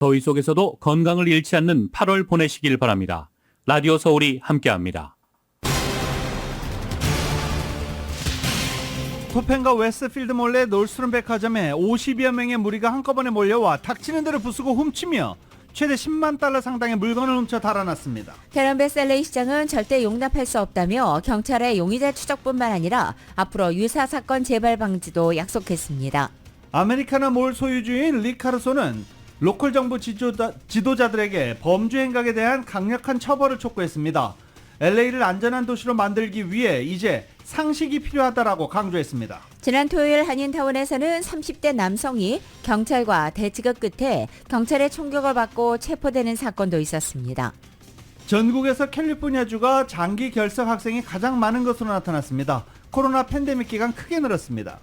더위 속에서도 건강을 잃지 않는 8월 보내시길 바랍니다. 라디오 서울이 함께합니다. 토펜과 웨스트필드 몰래 놀스룸 백화점에 50여 명의 무리가 한꺼번에 몰려와 닥치는 대로 부수고 훔치며 최대 10만 달러 상당의 물건을 훔쳐 달아났습니다. 캐런베스 LA 시장은 절대 용납할 수 없다며 경찰의 용의자 추적뿐만 아니라 앞으로 유사 사건 재발 방지도 약속했습니다. 아메리카나 몰 소유주인 리 카르소는 로컬 정부 지도자들에게 범죄 행각에 대한 강력한 처벌을 촉구했습니다. LA를 안전한 도시로 만들기 위해 이제 상식이 필요하다라고 강조했습니다. 지난 토요일 한인타운에서는 30대 남성이 경찰과 대치극 끝에 경찰의 총격을 받고 체포되는 사건도 있었습니다. 전국에서 캘리포니아주가 장기 결석 학생이 가장 많은 것으로 나타났습니다. 코로나 팬데믹 기간 크게 늘었습니다.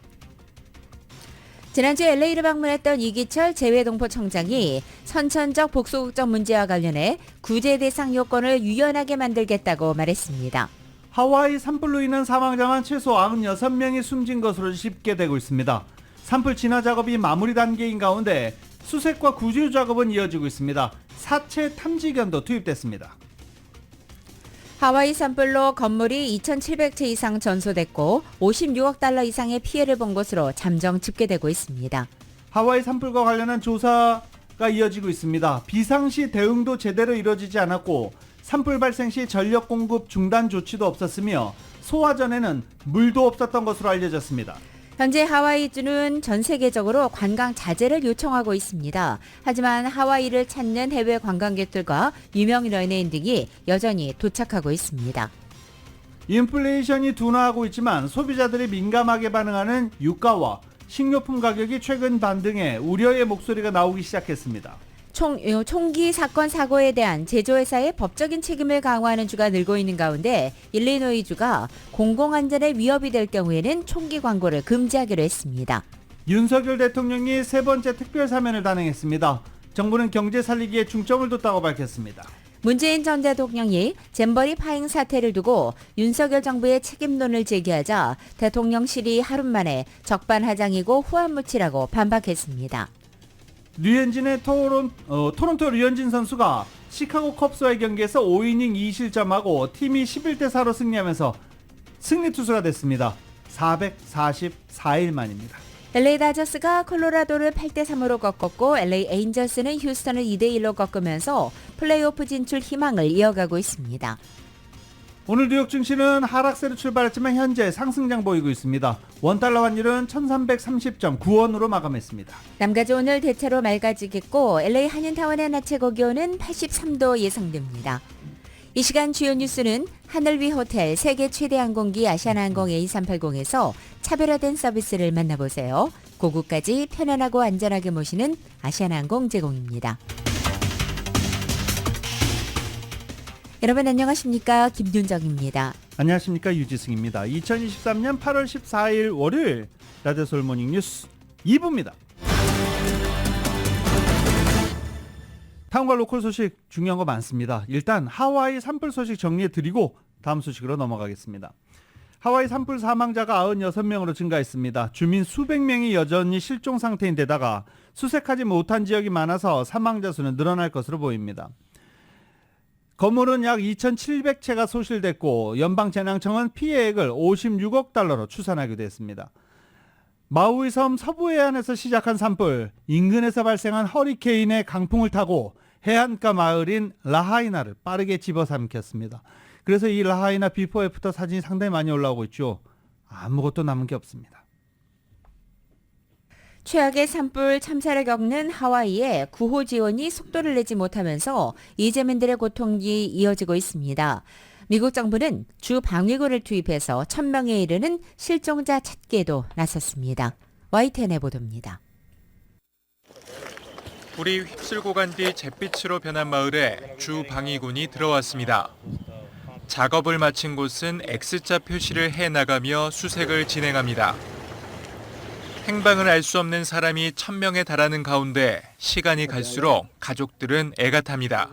지난주 LA를 방문했던 이기철 재외동포청장이 선천적 복소국적 문제와 관련해 구제 대상 요건을 유연하게 만들겠다고 말했습니다. 하와이 산불로 인한 사망자만 최소 96명이 숨진 것으로 집계되고 있습니다. 산불 진화 작업이 마무리 단계인 가운데 수색과 구조 작업은 이어지고 있습니다. 사체 탐지견도 투입됐습니다. 하와이 산불로 건물이 2,700채 이상 전소됐고 56억 달러 이상의 피해를 본 것으로 잠정 집계되고 있습니다. 하와이 산불과 관련한 조사가 이어지고 있습니다. 비상시 대응도 제대로 이루어지지 않았고 산불 발생 시 전력 공급 중단 조치도 없었으며 소화전에는 물도 없었던 것으로 알려졌습니다. 현재 하와이주는 전 세계적으로 관광 자제를 요청하고 있습니다. 하지만 하와이를 찾는 해외 관광객들과 유명 연예인 등이 여전히 도착하고 있습니다. 인플레이션이 둔화하고 있지만 소비자들이 민감하게 반응하는 유가와 식료품 가격이 최근 반등해 우려의 목소리가 나오기 시작했습니다. 총기 사건 사고에 대한 제조회사의 법적인 책임을 강화하는 주가 늘고 있는 가운데 일리노이주가 공공안전에 위협이 될 경우에는 총기 광고를 금지하기로 했습니다. 윤석열 대통령이 세 번째 특별 사면을 단행했습니다. 정부는 경제 살리기에 중점을 뒀다고 밝혔습니다. 문재인 전 대통령이 잼버리 파행 사태를 두고 윤석열 정부의 책임론을 제기하자 대통령실이 하루 만에 적반하장이고 후한무치라고 반박했습니다. 류현진의 토론토 류현진 선수가 시카고 컵스와의 경기에서 5이닝 2실점하고 팀이 11대4로 승리하면서 승리 투수가 됐습니다. 444일 만입니다. LA 다저스가 콜로라도를 8대3으로 꺾었고 LA 에인저스는 휴스턴을 2대1로 꺾으면서 플레이오프 진출 희망을 이어가고 있습니다. 오늘 뉴욕 증시는 하락세로 출발했지만 현재 상승장 보이고 있습니다. 원달러 환율은 1330.9원으로 마감했습니다. 남가주 오늘 대체로 맑아지겠고 LA 한인타운의 낮 최고 기온은 83도 예상됩니다. 이 시간 주요 뉴스는 하늘 위 호텔 세계 최대 항공기 아시아나항공 A380에서 차별화된 서비스를 만나보세요. 고국까지 편안하고 안전하게 모시는 아시아나항공 제공입니다. 여러분 안녕하십니까? 김윤정입니다. 안녕하십니까? 유지승입니다. 2023년 8월 14일 월요일 라디오 서울 모닝 뉴스 2부입니다. 타운과 로컬 소식 중요한 거 많습니다. 일단 하와이 산불 소식 정리해드리고 다음 소식으로 넘어가겠습니다. 하와이 산불 사망자가 96명으로 증가했습니다. 주민 수백 명이 여전히 실종 상태인데다가 수색하지 못한 지역이 많아서 사망자 수는 늘어날 것으로 보입니다. 건물은 약 2,700채가 소실됐고 연방재난청은 피해액을 56억 달러로 추산하기도 했습니다. 마우이 섬 서부 해안에서 시작한 산불, 인근에서 발생한 허리케인의 강풍을 타고 해안가 마을인 라하이나를 빠르게 집어삼켰습니다. 그래서 이 라하이나 비포 애프터 사진이 상당히 많이 올라오고 있죠. 아무것도 남은 게 없습니다. 최악의 산불 참사를 겪는 하와이에 구호 지원이 속도를 내지 못하면서 이재민들의 고통이 이어지고 있습니다. 미국 정부는 주 방위군을 투입해서 1,000명에 이르는 실종자 찾기에도 나섰습니다. YTN의 보도입니다. 불이 휩쓸고 간 뒤 잿빛으로 변한 마을에 주 방위군이 들어왔습니다. 작업을 마친 곳은 X자 표시를 해나가며 수색을 진행합니다. 행방을 알 수 없는 사람이 1,000명에 달하는 가운데 시간이 갈수록 가족들은 애가 탑니다.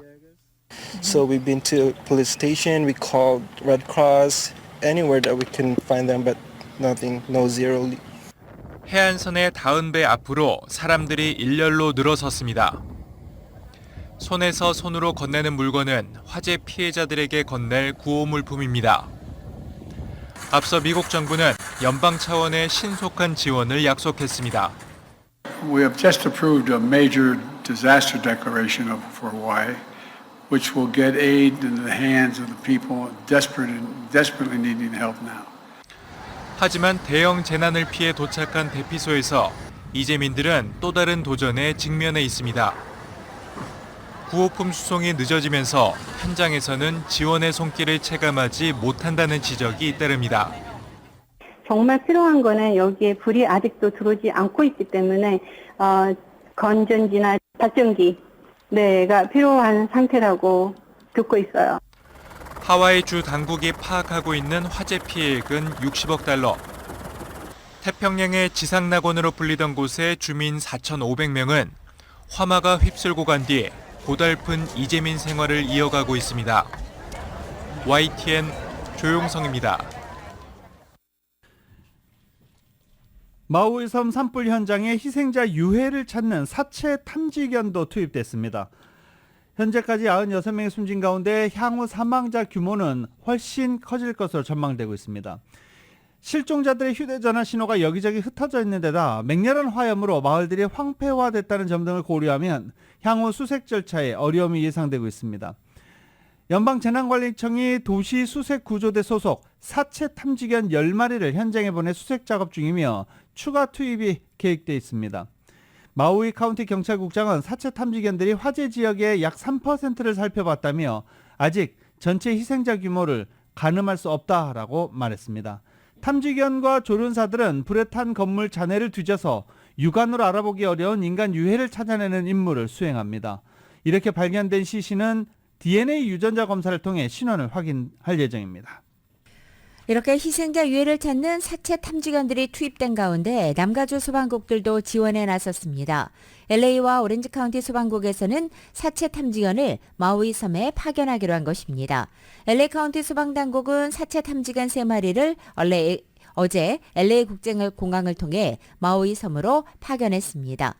So we've been to police station, we called Red Cross, anywhere that we can find them, but nothing, no zero. 해안선의 닿은 배 앞으로 사람들이 일렬로 늘어섰습니다. 손에서 손으로 건네는 물건은 화재 피해자들에게 건넬 구호물품입니다. 앞서 미국 정부는 연방 차원의 신속한 지원을 약속했습니다. We have just approved a major disaster declaration for Hawaii, which will get aid into the hands of the people desperately needing help now. 하지만 대형 재난을 피해 도착한 대피소에서 이재민들은 또 다른 도전에 직면해 있습니다. 구호품 수송이 늦어지면서 현장에서는 지원의 손길을 체감하지 못한다는 지적이 잇따릅니다. 정말 필요한 거는 여기에 불이 아직도 들어오지 않고 있기 때문에 건전지나 발전기가 필요한 상태라고 듣고 있어요. 하와이 주 당국이 파악하고 있는 화재 피해액은 60억 달러. 태평양의 지상낙원으로 불리던 곳의 주민 4,500명은 화마가 휩쓸고 간 뒤 고달픈 이재민 생활을 이어가고 있습니다. YTN 조용성입니다. 마우이 섬 산불 현장에 희생자 유해를 찾는 사체 탐지견도 투입됐습니다. 현재까지 96명이 숨진 가운데 향후 사망자 규모는 훨씬 커질 것으로 전망되고 있습니다. 실종자들의 휴대전화 신호가 여기저기 흩어져 있는 데다 맹렬한 화염으로 마을들이 황폐화됐다는 점 등을 고려하면 향후 수색 절차에 어려움이 예상되고 있습니다. 연방재난관리청이 도시수색구조대 소속 사체 탐지견 10마리를 현장에 보내 수색 작업 중이며 추가 투입이 계획되어 있습니다. 마우이 카운티 경찰국장은 사체 탐지견들이 화재 지역의 약 3%를 살펴봤다며 아직 전체 희생자 규모를 가늠할 수 없다라고 말했습니다. 탐지견과 조련사들은 불에 탄 건물 잔해를 뒤져서 육안으로 알아보기 어려운 인간 유해를 찾아내는 임무를 수행합니다. 이렇게 발견된 시신은 DNA 유전자 검사를 통해 신원을 확인할 예정입니다. 이렇게 희생자 유해를 찾는 사체 탐지견들이 투입된 가운데 남가주 소방국들도 지원에 나섰습니다. LA와 오렌지 카운티 소방국에서는 사체 탐지견을 마우이 섬에 파견하기로 한 것입니다. LA 카운티 소방당국은 사체 탐지견 3마리를 어제 LA 국제공항을 통해 마우이 섬으로 파견했습니다.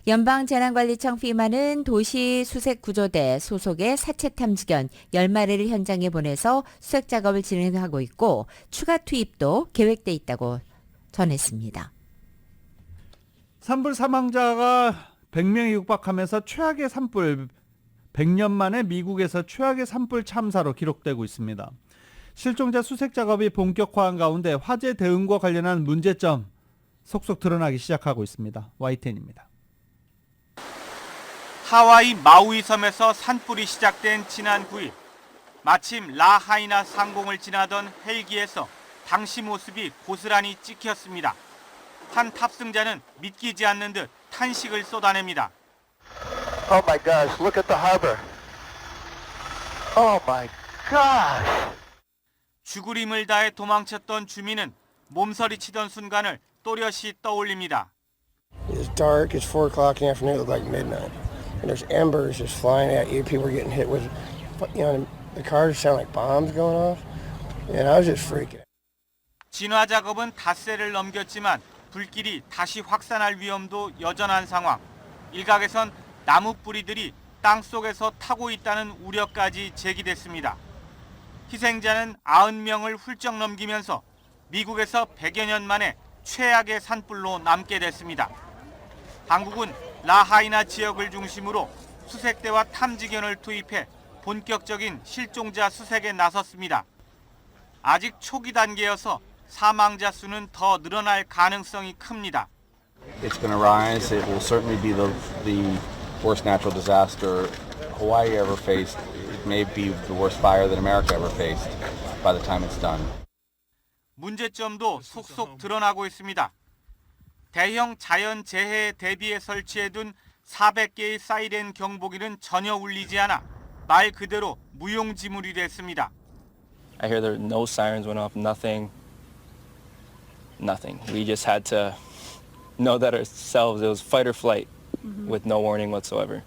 연방재난관리청 FEMA는 도시수색구조대 소속의 사체 탐지견 10마리를 현장에 보내서 수색 작업을 진행하고 있고 추가 투입도 계획돼 있다고 전했습니다. 산불 사망자가 100명이 육박하면서 최악의 산불, 100년 만에 미국에서 최악의 산불 참사로 기록되고 있습니다. 실종자 수색 작업이 본격화한 가운데 화재 대응과 관련한 문제점 속속 드러나기 시작하고 있습니다. YTN입니다. 하와이 마우이 섬에서 산불이 시작된 지난 9일 마침 라하이나 상공을 지나던 헬기에서 당시 모습이 고스란히 찍혔습니다. 한 탑승자는 믿기지 않는 듯 탄식을 쏟아냅니다. Oh my gosh, look at the harbor. Oh my gosh. 죽으림을 다해 도망쳤던 주민은 몸서리 치던 순간을 또렷이 떠올립니다. It's dark, it's 4 o'clock in the afternoon, it looked like midnight. And there's embers just flying at you, people are getting hit with, the cars sound like bombs going off. And I was just freaking out. 진화 작업은 닷새를 넘겼지만 불길이 다시 확산할 위험도 여전한 상황. 일각에선 나무 뿌리들이 땅 속에서 타고 있다는 우려까지 제기됐습니다. 희생자는 90명을 훌쩍 넘기면서 미국에서 100여 년 만에 최악의 산불로 남게 됐습니다. 당국은 라하이나 지역을 중심으로 수색대와 탐지견을 투입해 본격적인 실종자 수색에 나섰습니다. 아직 초기 단계여서 사망자 수는 더 늘어날 가능성이 큽니다. It's going to rise. It will certainly be the worst natural disaster Hawaii ever faced. It may be the worst fire that America ever faced by the time it's done. 문제점도 속속 드러나고 있습니다. 대형 자연 재해에 대비해 설치해둔 400개의 사이렌 경보기는 전혀 울리지 않아 말 그대로 무용지물이 됐습니다. I hear there no sirens went off, nothing. We just had to know that ourselves. It was fight or flight with no warning whatsoever.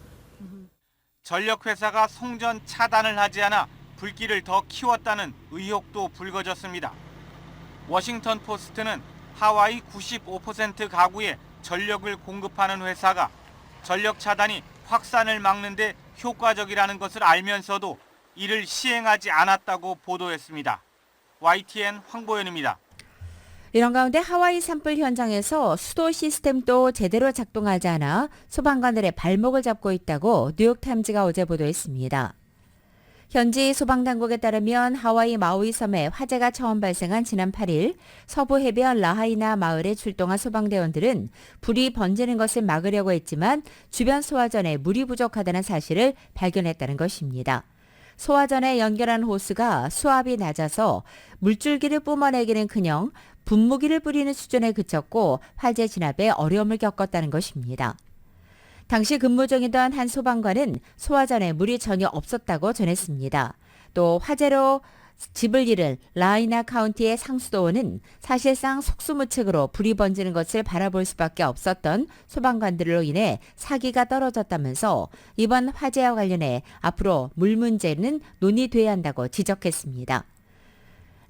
전력회사가 송전 차단을 하지 않아 불길을 더 키웠다는 의혹도 불거졌습니다. 워싱턴 포스트는 하와이 95% 가구에 전력을 공급하는 회사가 전력 차단이 확산을 막는 데 효과적이라는 것을 알면서도 이를 시행하지 않았다고 보도했습니다. YTN 황보현입니다. 이런 가운데 하와이 산불 현장에서 수도 시스템도 제대로 작동하지 않아 소방관들의 발목을 잡고 있다고 뉴욕타임즈가 어제 보도했습니다. 현지 소방당국에 따르면 하와이 마우이 섬에 화재가 처음 발생한 지난 8일 서부 해변 라하이나 마을에 출동한 소방대원들은 불이 번지는 것을 막으려고 했지만 주변 소화전에 물이 부족하다는 사실을 발견했다는 것입니다. 소화전에 연결한 호스가 수압이 낮아서 물줄기를 뿜어내기는커녕 분무기를 뿌리는 수준에 그쳤고 화재 진압에 어려움을 겪었다는 것입니다. 당시 근무 중이던 한 소방관은 소화전에 물이 전혀 없었다고 전했습니다. 또 화재로 집을 잃은 라이나 카운티의 상수도원은 사실상 속수무책으로 불이 번지는 것을 바라볼 수밖에 없었던 소방관들로 인해 사기가 떨어졌다면서 이번 화재와 관련해 앞으로 물 문제는 논의돼야 한다고 지적했습니다.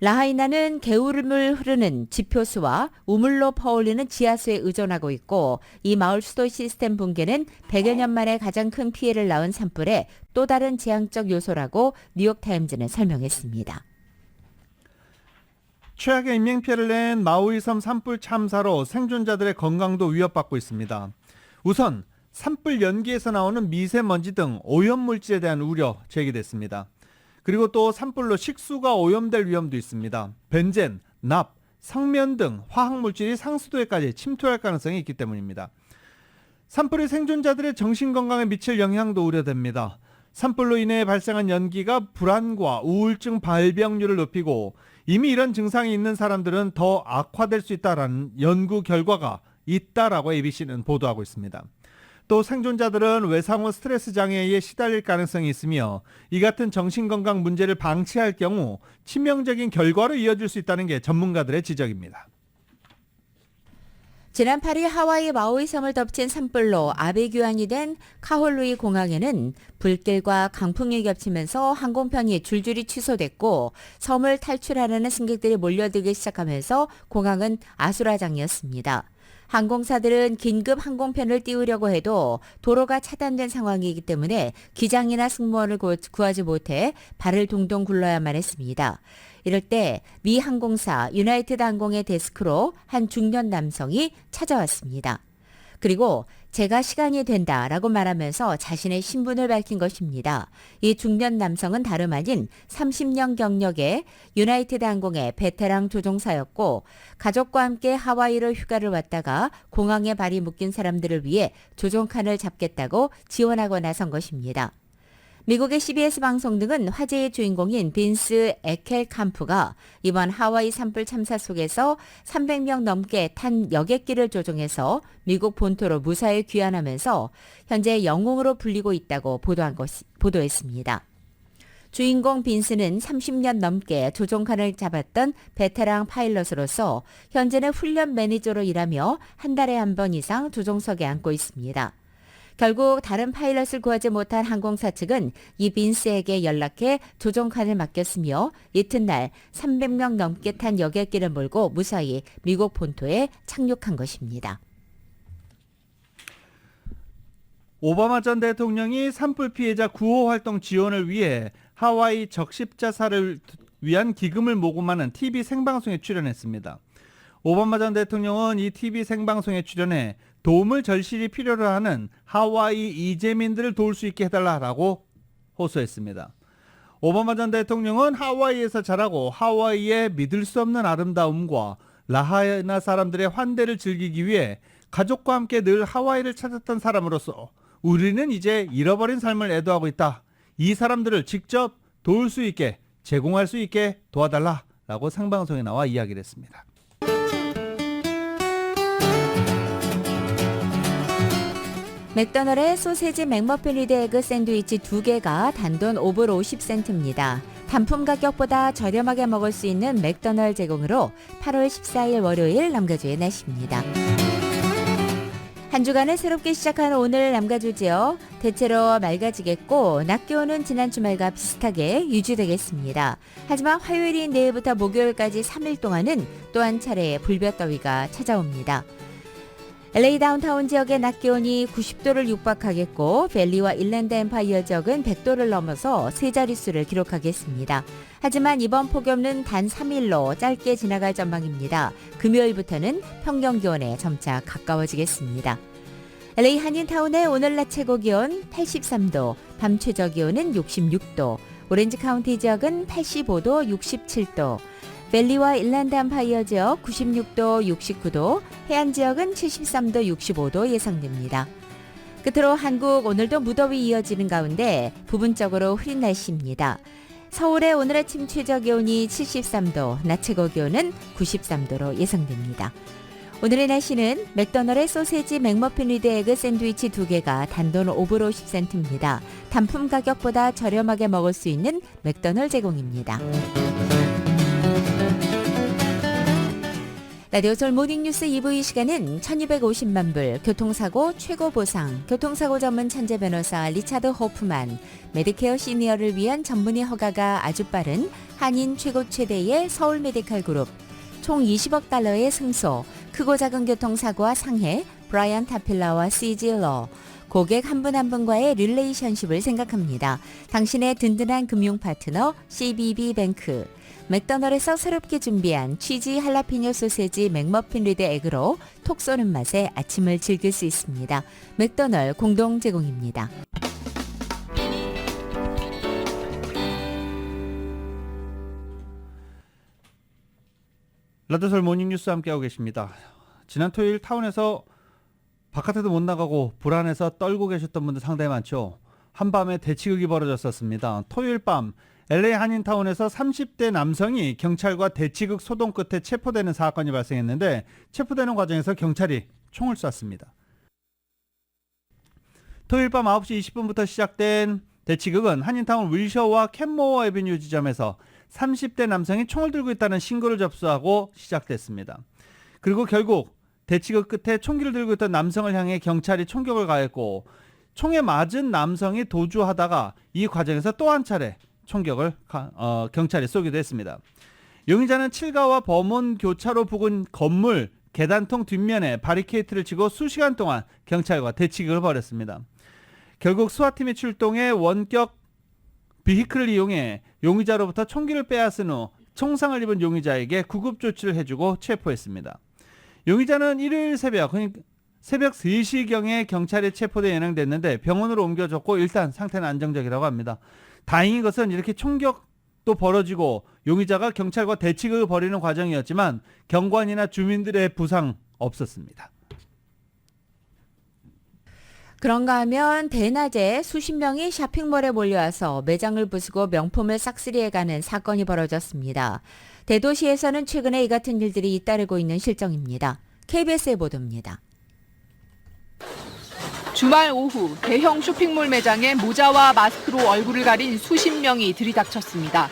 라하이나는 개울물 흐르는 지표수와 우물로 퍼올리는 지하수에 의존하고 있고 이 마을 수도 시스템 붕괴는 100여 년 만에 가장 큰 피해를 낳은 산불의 또 다른 재앙적 요소라고 뉴욕타임즈는 설명했습니다. 최악의 인명피해를 낸 마우이 섬 산불 참사로 생존자들의 건강도 위협받고 있습니다. 우선 산불 연기에서 나오는 미세먼지 등 오염물질에 대한 우려 제기됐습니다. 그리고 또 산불로 식수가 오염될 위험도 있습니다. 벤젠, 납, 성면 등 화학물질이 상수도에까지 침투할 가능성이 있기 때문입니다. 산불이 생존자들의 정신건강에 미칠 영향도 우려됩니다. 산불로 인해 발생한 연기가 불안과 우울증 발병률을 높이고 이미 이런 증상이 있는 사람들은 더 악화될 수 있다라는 연구 결과가 있다라고 ABC는 보도하고 있습니다. 또 생존자들은 외상후 스트레스 장애에 시달릴 가능성이 있으며 이 같은 정신건강 문제를 방치할 경우 치명적인 결과로 이어질 수 있다는 게 전문가들의 지적입니다. 지난 8일 하와이 마우이 섬을 덮친 산불로 아베규환이 된 카홀루이 공항에는 불길과 강풍이 겹치면서 항공편이 줄줄이 취소됐고 섬을 탈출하려는 승객들이 몰려들기 시작하면서 공항은 아수라장이었습니다. 항공사들은 긴급 항공편을 띄우려고 해도 도로가 차단된 상황이기 때문에 기장이나 승무원을 구하지 못해 발을 동동 굴러야만 했습니다. 이럴 때 미 항공사 유나이티드 항공의 데스크로 한 중년 남성이 찾아왔습니다. 그리고 제가 시간이 된다라고 말하면서 자신의 신분을 밝힌 것입니다. 이 중년 남성은 다름 아닌 30년 경력의 유나이티드 항공의 베테랑 조종사였고 가족과 함께 하와이로 휴가를 왔다가 공항에 발이 묶인 사람들을 위해 조종칸을 잡겠다고 지원하고 나선 것입니다. 미국의 CBS 방송 등은 화재의 주인공인 빈스 에켈캄프가 이번 하와이 산불 참사 속에서 300명 넘게 탄 여객기를 조종해서 미국 본토로 무사히 귀환하면서 현재 영웅으로 불리고 있다고 보도했습니다. 주인공 빈스는 30년 넘게 조종칸을 잡았던 베테랑 파일럿으로서 현재는 훈련 매니저로 일하며 한 달에 한 번 이상 조종석에 앉고 있습니다. 결국 다른 파일럿을 구하지 못한 항공사 측은 이 빈스에게 연락해 조종칸을 맡겼으며 이튿날 300명 넘게 탄 여객기를 몰고 무사히 미국 본토에 착륙한 것입니다. 오바마 전 대통령이 산불 피해자 구호 활동 지원을 위해 하와이 적십자사를 위한 기금을 모금하는 TV 생방송에 출연했습니다. 오바마 전 대통령은 이 TV 생방송에 출연해 도움을 절실히 필요로 하는 하와이 이재민들을 도울 수 있게 해달라고 호소했습니다. 오바마 전 대통령은 하와이에서 자라고 하와이의 믿을 수 없는 아름다움과 라하이나 사람들의 환대를 즐기기 위해 가족과 함께 늘 하와이를 찾았던 사람으로서 우리는 이제 잃어버린 삶을 애도하고 있다. 이 사람들을 직접 도울 수 있게 제공할 수 있게 도와달라라고 생방송에 나와 이야기를 했습니다. 맥도날드의 소세지 맥머핀 위드 에그 샌드위치 2개가 단돈 5불 50센트입니다. 단품 가격보다 저렴하게 먹을 수 있는 맥도날드 제공으로 8월 14일 월요일 남가주의 날씨입니다. 한 주간을 새롭게 시작한 오늘 남가주지요. 대체로 맑아지겠고 낮 기온은 지난 주말과 비슷하게 유지되겠습니다. 하지만 화요일인 내일부터 목요일까지 3일 동안은 또 한 차례의 불볕더위가 찾아옵니다. LA 다운타운 지역의 낮 기온이 90도를 육박하겠고 밸리와 인랜드 엠파이어 지역은 100도를 넘어서 세 자릿수를 기록하겠습니다. 하지만 이번 폭염은 단 3일로 짧게 지나갈 전망입니다. 금요일부터는 평년 기온에 점차 가까워지겠습니다. LA 한인타운의 오늘 낮 최고 기온 83도, 밤 최저 기온은 66도, 오렌지 카운티 지역은 85도, 67도, 밸리와 인랜드 엠파이어 지역 96도, 69도, 해안 지역은 73도, 65도 예상됩니다. 끝으로 한국 오늘도 무더위 이어지는 가운데 부분적으로 흐린 날씨입니다. 서울의 오늘 아침 최저 기온이 73도, 낮 최고 기온은 93도로 예상됩니다. 오늘의 날씨는 맥도널의 소세지 맥머핀 위드 에그 샌드위치 2개가 단돈 5불 50센트입니다. 단품 가격보다 저렴하게 먹을 수 있는 맥도널 제공입니다. 라디오 서울 모닝뉴스 2부 이 시간은 1250만 불, 교통사고 최고 보상, 교통사고 전문 천재 변호사 리차드 호프만, 메디케어 시니어를 위한 전문의 허가가 아주 빠른 한인 최고 최대의 서울 메디칼 그룹, 총 20억 달러의 승소, 크고 작은 교통사고와 상해, 브라이언 타필라와 CG러, 고객 한 분 한 분과의 릴레이션십을 생각합니다. 당신의 든든한 금융 파트너 CBB뱅크, 맥도널에서 새롭게 준비한 치즈 할라피뇨 소세지 맥머핀 리드 에그로 톡 쏘는 맛에 아침을 즐길 수 있습니다. 맥도널 공동 제공입니다. 라디오서울 모닝뉴스 함께하고 계십니다. 지난 토요일 타운에서 바깥에도 못 나가고 불안해서 떨고 계셨던 분들 상당히 많죠. 한밤에 대치극이 벌어졌었습니다. 토요일 밤 LA 한인타운에서 30대 남성이 경찰과 대치극 소동 끝에 체포되는 사건이 발생했는데 체포되는 과정에서 경찰이 총을 쐈습니다. 토요일 밤 9시 20분부터 시작된 대치극은 한인타운 윌셔와 캔모어 애비뉴 지점에서 30대 남성이 총을 들고 있다는 신고를 접수하고 시작됐습니다. 그리고 결국 대치극 끝에 총기를 들고 있던 남성을 향해 경찰이 총격을 가했고 총에 맞은 남성이 도주하다가 이 과정에서 또 한 차례 총격을 경찰이 쏘기도 했습니다. 용의자는 칠가와 범원 교차로 부근 건물 계단통 뒷면에 바리케이트를 치고 수시간 동안 경찰과 대치극을 벌였습니다. 결국 수사팀이 출동해 원격 비히클을 이용해 용의자로부터 총기를 빼앗은 후 총상을 입은 용의자에게 구급 조치를 해주고 체포했습니다. 용의자는 일요일 새벽 3시경에 경찰에 체포돼 연행됐는데 병원으로 옮겨졌고 일단 상태는 안정적이라고 합니다. 다행인 것은 이렇게 총격도 벌어지고 용의자가 경찰과 대치극을 벌이는 과정이었지만 경관이나 주민들의 부상 없었습니다. 그런가 하면 대낮에 수십 명이 쇼핑몰에 몰려와서 매장을 부수고 명품을 싹쓸이해가는 사건이 벌어졌습니다. 대도시에서는 최근에 이 같은 일들이 잇따르고 있는 실정입니다. KBS의 보도입니다. 주말 오후 대형 쇼핑몰 매장에 모자와 마스크로 얼굴을 가린 수십 명이 들이닥쳤습니다.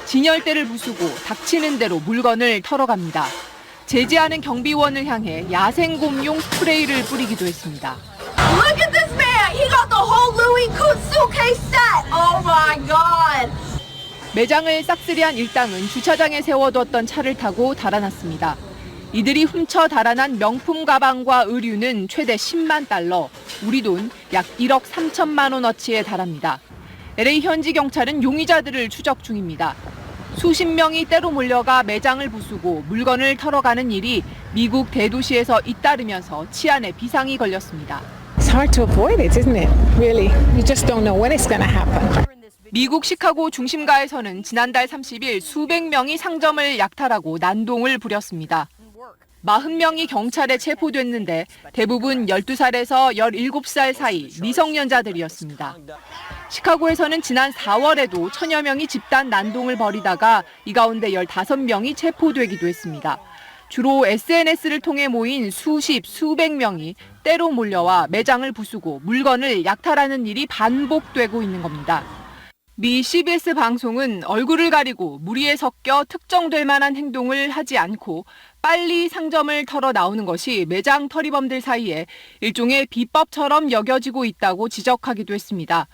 진열대를 부수고 닥치는 대로 물건을 털어갑니다. 제지하는 경비원을 향해 야생곰용 스프레이를 뿌리기도 했습니다. Look at this man! He got the whole Louis Vuitton suitcase set! Oh my god! 매장을 싹쓸이한 일당은 주차장에 세워두었던 차를 타고 달아났습니다. 이들이 훔쳐 달아난 명품 가방과 의류는 최대 10만 달러, 우리 돈 약 1억 3천만 원어치에 달합니다. LA 현지 경찰은 용의자들을 추적 중입니다. 수십 명이 때로 몰려가 매장을 부수고 물건을 털어가는 일이 미국 대도시에서 잇따르면서 치안에 비상이 걸렸습니다. It's hard to avoid it, isn't it? Really, you just don't know when it's going to happen. 미국 시카고 중심가에서는 지난달 30일 수백 명이 상점을 약탈하고 난동을 부렸습니다. 40명이 경찰에 체포됐는데 대부분 12살에서 17살 사이 미성년자들이었습니다. 시카고에서는 지난 4월에도 천여 명이 집단 난동을 벌이다가 이 가운데 15명이 체포되기도 했습니다. 주로 SNS를 통해 모인 수백 명이 때로 몰려와 매장을 부수고 물건을 약탈하는 일이 반복되고 있는 겁니다. 미 CBS 방송은 얼굴을 가리고 무리에 섞여 특정될 만한 행동을 하지 않고 빨리 상점을 털어 나오는 것이 매장 털이범들 사이에 일종의 비법처럼 여겨지고 있다고 지적하기도 했습니다.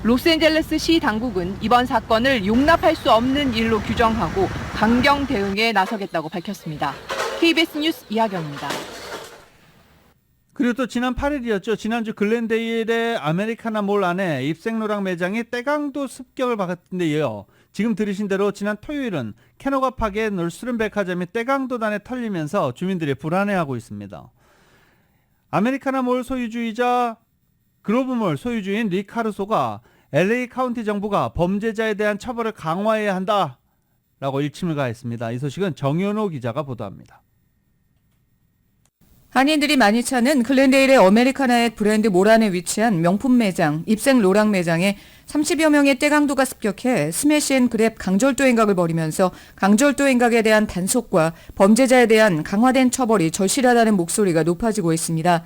로스앤젤레스시 당국은 이번 사건을 용납할 수 없는 일로 규정하고 강경 대응에 나서겠다고 밝혔습니다. KBS 뉴스 이하경입니다. 그리고 또 지난 8일이었죠. 지난주 글렌데일의 아메리카나 몰 안에 입생로랑 매장이 떼강도 습격을 받았는데요. 지금 들으신 대로 지난 토요일은 캐노가 파괴 놀스룸 백화점이 떼강도단에 털리면서 주민들이 불안해하고 있습니다. 아메리카나 몰 소유주이자 글로브몰 소유주인 리 카루소가 LA 카운티 정부가 범죄자에 대한 처벌을 강화해야 한다라고 일침을 가했습니다. 이 소식은 정현호 기자가 보도합니다. 한인들이 많이 찾는 글렌데일의 어메리카나의 브랜드 몰 안에 위치한 명품 매장, 입생 로랑 매장에 30여 명의 떼강도가 습격해 스매시 앤 그랩 강절도 행각을 벌이면서 강절도 행각에 대한 단속과 범죄자에 대한 강화된 처벌이 절실하다는 목소리가 높아지고 있습니다.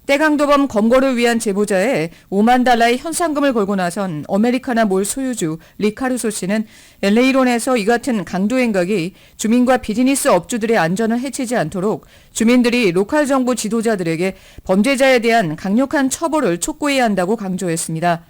떼강도범 검거를 위한 제보자에 $50,000의 현상금을 걸고 나선 어메리카나 몰 소유주 리카루소 씨는 LA로 내서 이 같은 강도 행각이 주민과 비즈니스 업주들의 안전을 해치지 않도록 주민들이 로컬 정부 지도자들에게 범죄자에 대한 강력한 처벌을 촉구해야 한다고 강조했습니다.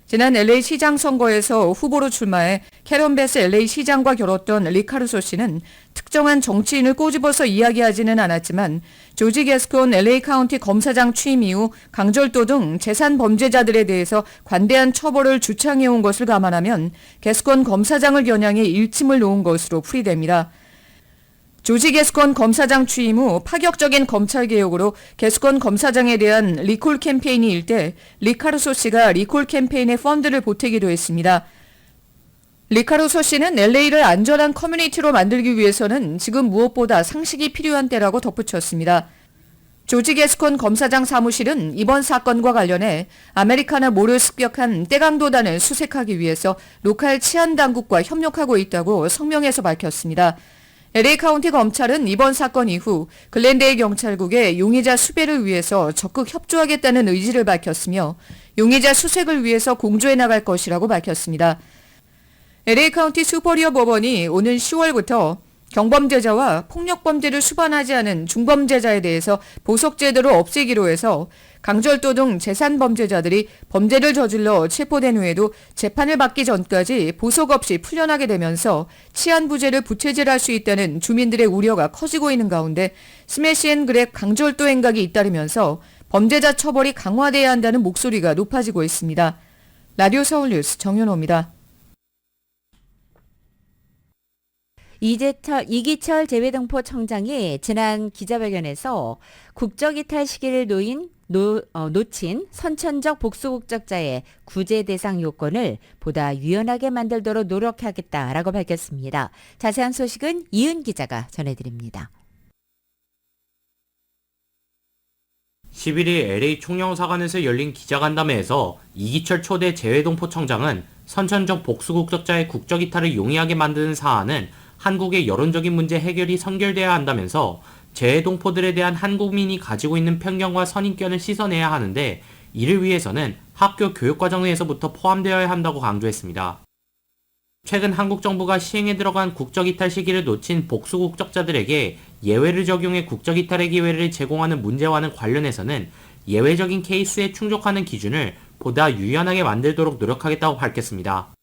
지난 LA 시장 선거에서 후보로 출마해 캐런 베스 LA 시장과 겨뤘던 리카루소 씨는 특정한 정치인을 꼬집어서 이야기하지는 않았지만 조지 게스콘 LA 카운티 검사장 취임 이후 강절도 등 재산 범죄자들에 대해서 관대한 처벌을 주창해온 것을 감안하면 게스콘 검사장을 겨냥해 일침을 놓은 것으로 풀이됩니다. 조지 게스콘 검사장 취임 후 파격적인 검찰개혁으로 게스콘 검사장에 대한 리콜 캠페인이 일 때 리카루소 씨가 리콜 캠페인에 펀드를 보태기도 했습니다. 리카루소 씨는 LA를 안전한 커뮤니티로 만들기 위해서는 지금 무엇보다 상식이 필요한 때라고 덧붙였습니다. 조지 게스콘 검사장 사무실은 이번 사건과 관련해 아메리카나 몰을 습격한 떼강도단을 수색하기 위해서 로컬 치안당국과 협력하고 있다고 성명에서 밝혔습니다. LA 카운티 검찰은 이번 사건 이후 글렌데일 경찰국에 용의자 수배를 위해서 적극 협조하겠다는 의지를 밝혔으며 용의자 수색을 위해서 공조해 나갈 것이라고 밝혔습니다. LA 카운티 슈퍼리어 법원이 오는 10월부터 경범죄자와 폭력범죄를 수반하지 않은 중범죄자에 대해서 보석제도를 없애기로 해서 강절도 등 재산범죄자들이 범죄를 저질러 체포된 후에도 재판을 받기 전까지 보석 없이 풀려나게 되면서 치안부재를 부채질할 수 있다는 주민들의 우려가 커지고 있는 가운데 스매시 앤 그랩 강절도 행각이 잇따르면서 범죄자 처벌이 강화돼야 한다는 목소리가 높아지고 있습니다. 라디오 서울 뉴스 정연호입니다. 이기철 재외동포 청장이 지난 기자회견에서 국적이탈 시기를 놓친 선천적 복수국적자의 구제 대상 요건을 보다 유연하게 만들도록 노력하겠다라고 밝혔습니다. 자세한 소식은 이은 기자가 전해드립니다. 11일 LA 총영사관에서 열린 기자간담회에서 이기철 초대 재외동포 청장은 선천적 복수국적자의 국적이탈을 용이하게 만드는 사안은 한국의 여론적인 문제 해결이 선결돼야 한다면서 재외동포들에 대한 한국민이 가지고 있는 편견과 선입견을 씻어내야 하는데 이를 위해서는 학교 교육과정에서부터 포함되어야 한다고 강조했습니다. 최근 한국 정부가 시행에 들어간 국적이탈 시기를 놓친 복수국적자들에게 예외를 적용해 국적이탈의 기회를 제공하는 문제와는 관련해서는 예외적인 케이스에 충족하는 기준을 보다 유연하게 만들도록 노력하겠다고 밝혔습니다.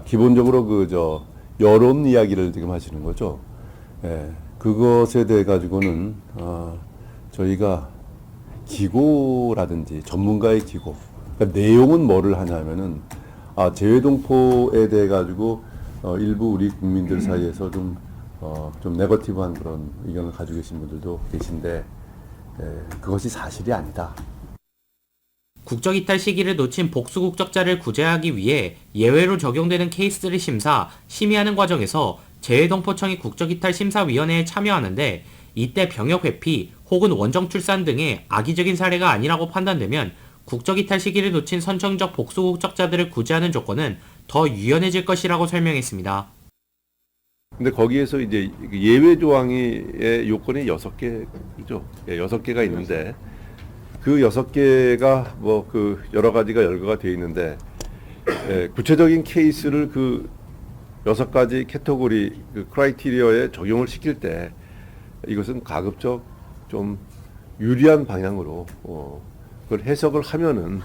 기본적으로 여론 이야기를 지금 하시는 거죠. 예, 그것에 대해 가지고는 저희가 기고라든지 전문가의 기고, 그러니까 내용은 뭐를 하냐면은 재외동포에 대해 가지고 일부 우리 국민들 사이에서 좀 네거티브한 그런 의견을 가지고 계신 분들도 계신데 그것이 사실이 아니다. 국적이탈 시기를 놓친 복수국적자를 구제하기 위해 예외로 적용되는 케이스를 심의하는 과정에서 재외동포청이 국적이탈심사위원회에 참여하는데 이때 병역 회피 혹은 원정 출산 등의 악의적인 사례가 아니라고 판단되면 국적이탈 시기를 놓친 선천적 복수국적자들을 구제하는 조건은 더 유연해질 것이라고 설명했습니다. 근데 거기에서 이제 예외 조항의 요건이 6개죠. 6개가 있는데 그 6개가 여러 가지가 열거가 되어 있는데 구체적인 케이스를 그 6가지 캐터고리 크라이테리어에 적용을 시킬 때 이것은 가급적 좀 유리한 방향으로 그걸 해석을 하면은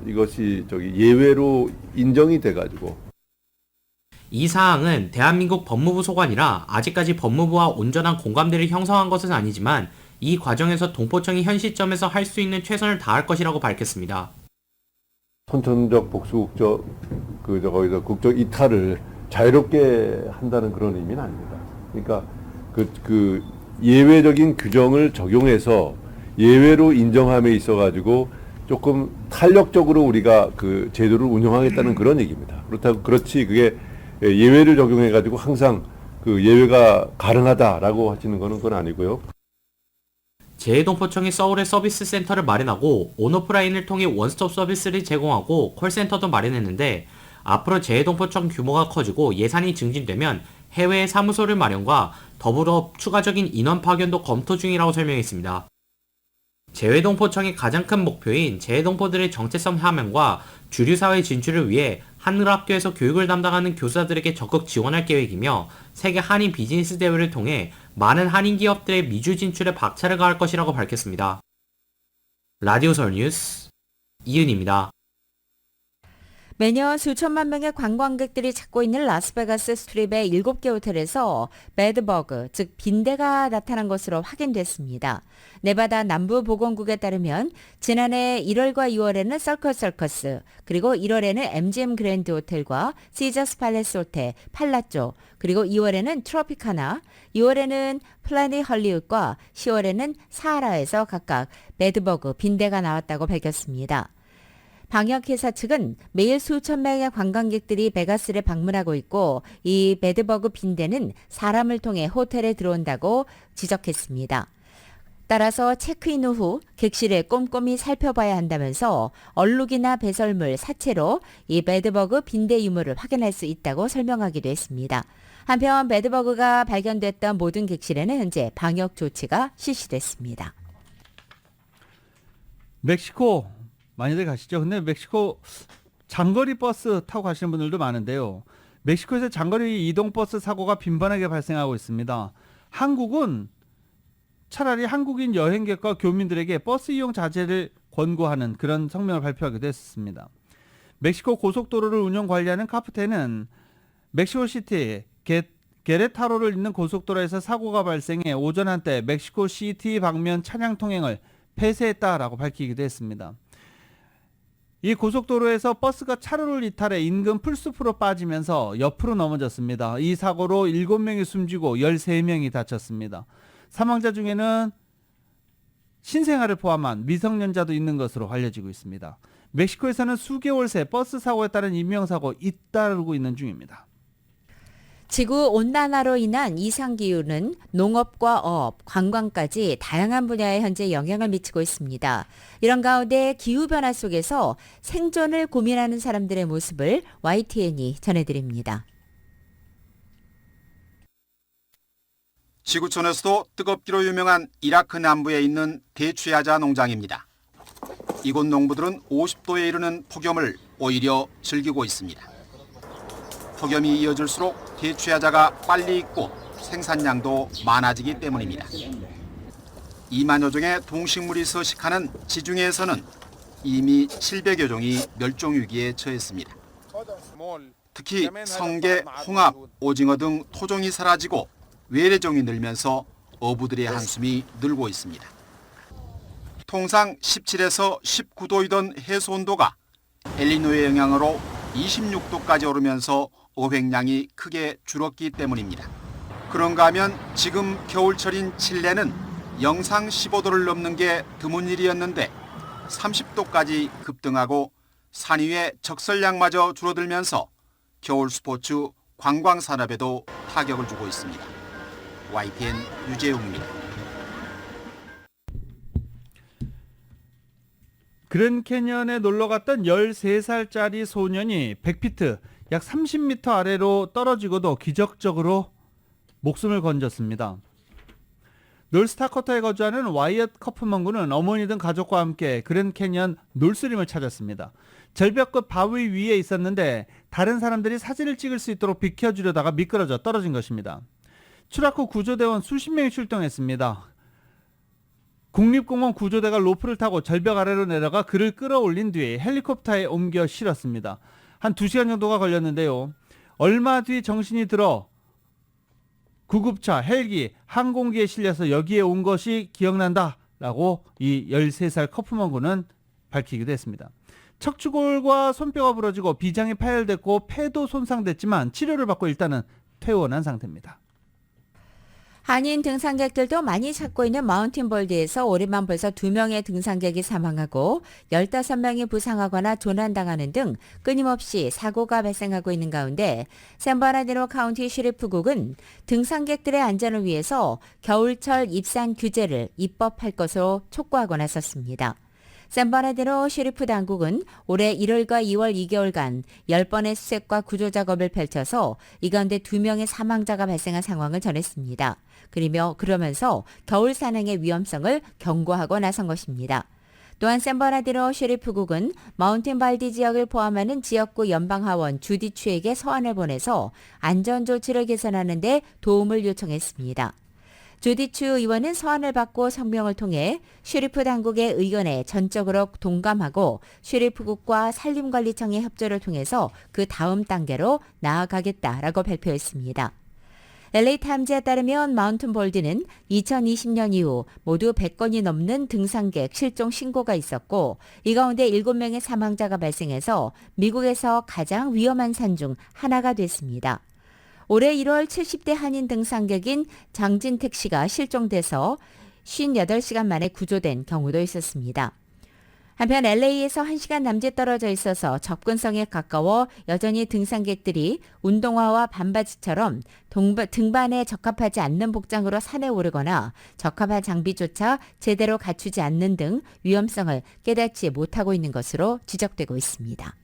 이것이 예외로 인정이 돼 가지고 이 사항은 대한민국 법무부 소관이라 아직까지 법무부와 온전한 공감대를 형성한 것은 아니지만 이 과정에서 동포청이 현 시점에서 할 수 있는 최선을 다할 것이라고 밝혔습니다. 선천적 복수 국적 이탈을 자유롭게 한다는 그런 의미는 아닙니다. 그러니까 그 예외적인 규정을 적용해서 예외로 인정함에 있어 가지고 조금 탄력적으로 우리가 그 제도를 운영하겠다는 그런 얘기입니다. 그렇지 그게 예외를 적용해 가지고 항상 그 예외가 가능하다라고 하시는 거는 그건 아니고요. 재해동포청이 서울에 서비스 센터를 마련하고 온오프라인을 통해 원스톱 서비스를 제공하고 콜센터도 마련했는데 앞으로 재해동포청 규모가 커지고 예산이 증진되면 해외 사무소를 마련과 더불어 추가적인 인원 파견도 검토 중이라고 설명했습니다. 재해동포청의 가장 큰 목표인 재해동포들의 정체성 함양과 주류사회 진출을 위해 한글학교에서 교육을 담당하는 교사들에게 적극 지원할 계획이며 세계 한인 비즈니스 대회를 통해 많은 한인 기업들의 미주 진출에 박차를 가할 것이라고 밝혔습니다. 라디오 서울 뉴스 이은입니다. 매년 수천만 명의 관광객들이 찾고 있는 라스베가스 스트립의 7개 호텔에서 배드버그, 즉 빈대가 나타난 것으로 확인됐습니다. 네바다 남부보건국에 따르면 지난해 1월과 2월에는 서커스, 그리고 1월에는 MGM 그랜드 호텔과 시저스 팔레스 호텔, 팔라쪼, 그리고 2월에는 트로피카나, 2월에는 플래닛 헐리우드과 10월에는 사하라에서 각각 배드버그, 빈대가 나왔다고 밝혔습니다. 방역회사 측은 매일 수천 명의 관광객들이 베가스를 방문하고 있고 이 배드버그 빈대는 사람을 통해 호텔에 들어온다고 지적했습니다. 따라서 체크인 후 객실을 꼼꼼히 살펴봐야 한다면서 얼룩이나 배설물, 사체로 이 배드버그 빈대 유무를 확인할 수 있다고 설명하기도 했습니다. 한편 배드버그가 발견됐던 모든 객실에는 현재 방역 조치가 실시됐습니다. 멕시코 많이들 가시죠. 근데 멕시코 장거리 버스 타고 가시는 분들도 많은데요. 멕시코에서 장거리 이동 버스 사고가 빈번하게 발생하고 있습니다. 한국은 차라리 한국인 여행객과 교민들에게 버스 이용 자제를 권고하는 그런 성명을 발표하기도 했습니다. 멕시코 고속도로를 운영 관리하는 카프테는 멕시코시티 게레타로를 잇는 고속도로에서 사고가 발생해 오전 한때 멕시코시티 방면 차량 통행을 폐쇄했다라고 밝히기도 했습니다. 이 고속도로에서 버스가 차로를 이탈해 인근 풀숲으로 빠지면서 옆으로 넘어졌습니다. 이 사고로 7명이 숨지고 13명이 다쳤습니다. 사망자 중에는 신생아를 포함한 미성년자도 있는 것으로 알려지고 있습니다. 멕시코에서는 수개월 새 버스 사고에 따른 인명사고 잇따르고 있는 중입니다. 지구온난화로 인한 이상기후는 농업과 어업, 관광까지 다양한 분야에 현재 영향을 미치고 있습니다. 이런 가운데 기후변화 속에서 생존을 고민하는 사람들의 모습을 YTN이 전해드립니다. 지구촌에서도 뜨겁기로 유명한 이라크 남부에 있는 대취하자 농장입니다. 이곳 농부들은 50도에 이르는 폭염을 오히려 즐기고 있습니다. 폭염이 이어질수록 대취하자가 빨리 익고 생산량도 많아지기 때문입니다. 2만여 종의 동식물이 서식하는 지중해에서는 이미 700여 종이 멸종 위기에 처했습니다. 특히 성게, 홍합, 오징어 등 토종이 사라지고 외래종이 늘면서 어부들의 한숨이 늘고 있습니다. 통상 17에서 19도이던 해수 온도가 엘니뇨의 영향으로 26도까지 오르면서 어획량이 크게 줄었기 때문입니다. 그런가 하면 지금 겨울철인 칠레는 영상 15도를 넘는 게 드문 일이었는데 30도까지 급등하고 산 위의 적설량마저 줄어들면서 겨울 스포츠 관광 산업에도 타격을 주고 있습니다. YTN 유재웅입니다. 그랜캐년에 놀러갔던 13살짜리 소년이 100피트, 약 30m 아래로 떨어지고도 기적적으로 목숨을 건졌습니다. 놀스타커터에 거주하는 와이엇 커프먼 군은 어머니 등 가족과 함께 그랜캐년 놀스림을 찾았습니다. 절벽끝 바위 위에 있었는데 다른 사람들이 사진을 찍을 수 있도록 비켜주려다가 미끄러져 떨어진 것입니다. 추락 후 구조대원 수십 명이 출동했습니다. 국립공원 구조대가 로프를 타고 절벽 아래로 내려가 그를 끌어올린 뒤 헬리콥터에 옮겨 실었습니다. 한 2시간 정도가 걸렸는데요. 얼마 뒤 정신이 들어 구급차, 헬기, 항공기에 실려서 여기에 온 것이 기억난다라고 이 13살 커프먼 군은 밝히기도 했습니다. 척추골과 손뼈가 부러지고 비장이 파열됐고 폐도 손상됐지만 치료를 받고 일단은 퇴원한 상태입니다. 한인 등산객들도 많이 찾고 있는 마운틴 볼드에서 올해만 벌써 2명의 등산객이 사망하고 15명이 부상하거나 조난당하는 등 끊임없이 사고가 발생하고 있는 가운데 샌버나디노 카운티 셰리프국은 등산객들의 안전을 위해서 겨울철 입산 규제를 입법할 것으로 촉구하고 나섰습니다. 샌버나디노 셰리프 당국은 올해 1월과 2월 2개월간 10번의 수색과 구조 작업을 펼쳐서 이 가운데 2명의 사망자가 발생한 상황을 전했습니다. 그러면서 겨울 산행의 위험성을 경고하고 나선 것입니다. 또한 샌버나디노 셰리프국은 마운틴 발디 지역을 포함하는 지역구 연방하원 주디추에게 서한을 보내서 안전조치를 개선하는 데 도움을 요청했습니다. 주디추 의원은 서한을 받고 성명을 통해 셰리프 당국의 의견에 전적으로 동감하고 셰리프국과 산림관리청의 협조를 통해서 그 다음 단계로 나아가겠다라고 발표했습니다. LA타임즈에 따르면 마운틴 볼드는 2020년 이후 모두 100건이 넘는 등산객 실종 신고가 있었고 이 가운데 7명의 사망자가 발생해서 미국에서 가장 위험한 산 중 하나가 됐습니다. 올해 1월 70대 한인 등산객인 장진택 씨가 실종돼서 58시간 만에 구조된 경우도 있었습니다. 한편 LA에서 1시간 남짓 떨어져 있어서 접근성에 가까워 여전히 등산객들이 운동화와 반바지처럼 등반에 적합하지 않는 복장으로 산에 오르거나 적합한 장비조차 제대로 갖추지 않는 등 위험성을 깨닫지 못하고 있는 것으로 지적되고 있습니다.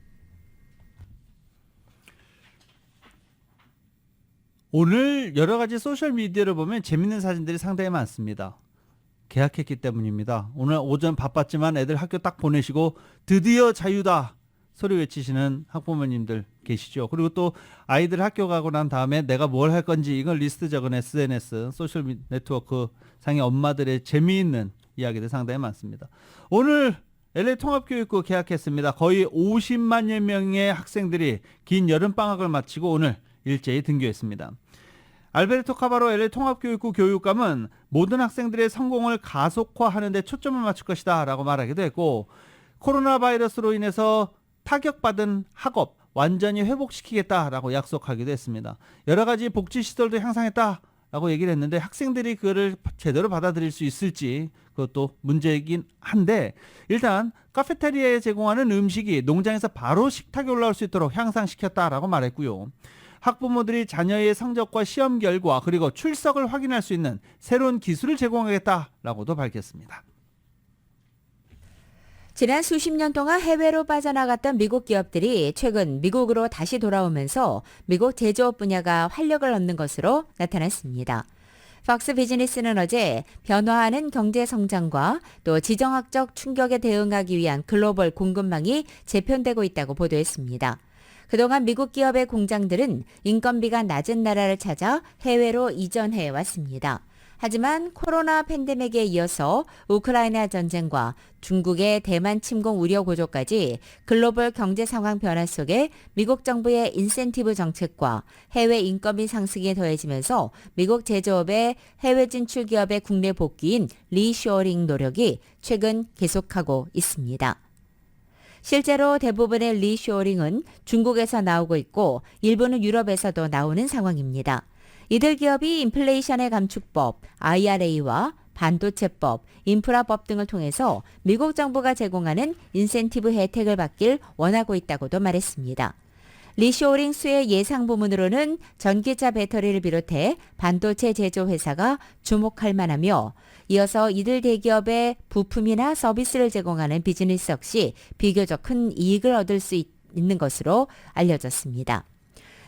오늘 여러 가지 소셜미디어를 보면 재밌는 사진들이 상당히 많습니다. 개학했기 때문입니다. 오늘 오전 바빴지만 애들 학교 딱 보내시고 드디어 자유다 소리 외치시는 학부모님들 계시죠. 그리고 또 아이들 학교 가고 난 다음에 내가 뭘 할 건지 이걸 리스트 적은 SNS 소셜 네트워크 상의 엄마들의 재미있는 이야기들 상당히 많습니다. 오늘 LA 통합교육부 개학했습니다. 거의 50만여 명의 학생들이 긴 여름방학을 마치고 오늘 일제히 등교했습니다. 알베르토 카바로 LA 통합교육부 교육감은 모든 학생들의 성공을 가속화하는 데 초점을 맞출 것이다 라고 말하기도 했고 코로나 바이러스로 인해서 타격받은 학업 완전히 회복시키겠다라고 약속하기도 했습니다. 여러 가지 복지시설도 향상했다라고 얘기를 했는데 학생들이 그거를 제대로 받아들일 수 있을지 그것도 문제이긴 한데 일단 카페테리아에 제공하는 음식이 농장에서 바로 식탁에 올라올 수 있도록 향상시켰다라고 말했고요. 학부모들이 자녀의 성적과 시험 결과 그리고 출석을 확인할 수 있는 새로운 기술을 제공하겠다라고도 밝혔습니다. 지난 수십 년 동안 해외로 빠져나갔던 미국 기업들이 최근 미국으로 다시 돌아오면서 미국 제조업 분야가 활력을 얻는 것으로 나타났습니다. 팍스 비즈니스는 어제 변화하는 경제 성장과 또 지정학적 충격에 대응하기 위한 글로벌 공급망이 재편되고 있다고 보도했습니다. 그동안 미국 기업의 공장들은 인건비가 낮은 나라를 찾아 해외로 이전해 왔습니다. 하지만 코로나 팬데믹에 이어서 우크라이나 전쟁과 중국의 대만 침공 우려 고조까지 글로벌 경제 상황 변화 속에 미국 정부의 인센티브 정책과 해외 인건비 상승이 더해지면서 미국 제조업의 해외 진출 기업의 국내 복귀인 리쇼어링 노력이 최근 계속하고 있습니다. 실제로 대부분의 리쇼어링은 중국에서 나오고 있고 일부는 유럽에서도 나오는 상황입니다. 이들 기업이 인플레이션의 감축법, IRA와 반도체법, 인프라법 등을 통해서 미국 정부가 제공하는 인센티브 혜택을 받길 원하고 있다고도 말했습니다. 리쇼어링 수의 예상 부문으로는 전기차 배터리를 비롯해 반도체 제조 회사가 주목할 만하며 이어서 이들 대기업의 부품이나 서비스를 제공하는 비즈니스 역시 비교적 큰 이익을 얻을 수 있는 것으로 알려졌습니다.